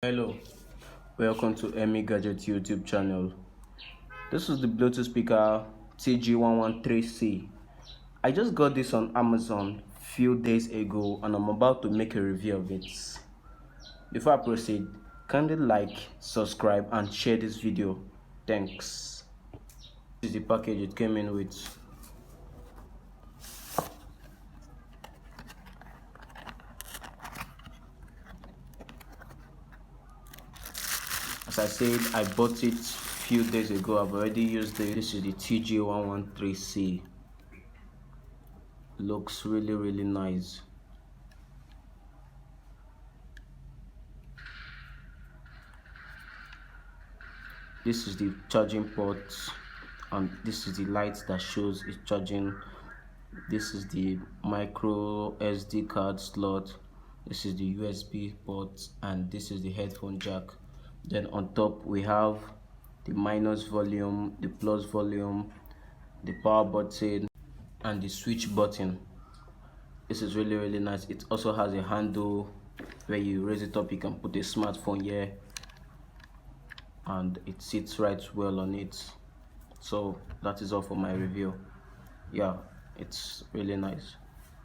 Hello, welcome to Emmy Gadget YouTube channel. This is the Bluetooth speaker TG-113C. I just got this on Amazon few days ago and I'm about to make a review of it. Before I proceed, kindly like, subscribe and share this video. Thanks. This is the package it came in with. As I said, I bought it few days ago. I've already used it. This is the TG-113C. Looks really nice. This is the charging port and this is the light that shows it's charging. This is the micro SD card slot. This is the USB port and this is the headphone jack. Then on top we have the minus volume, the plus volume, the power button and the switch button. This is really nice. It also has a handle where you raise it up, you can put a smartphone here and it sits right well on it. So that is all for my review. Yeah, it's really nice.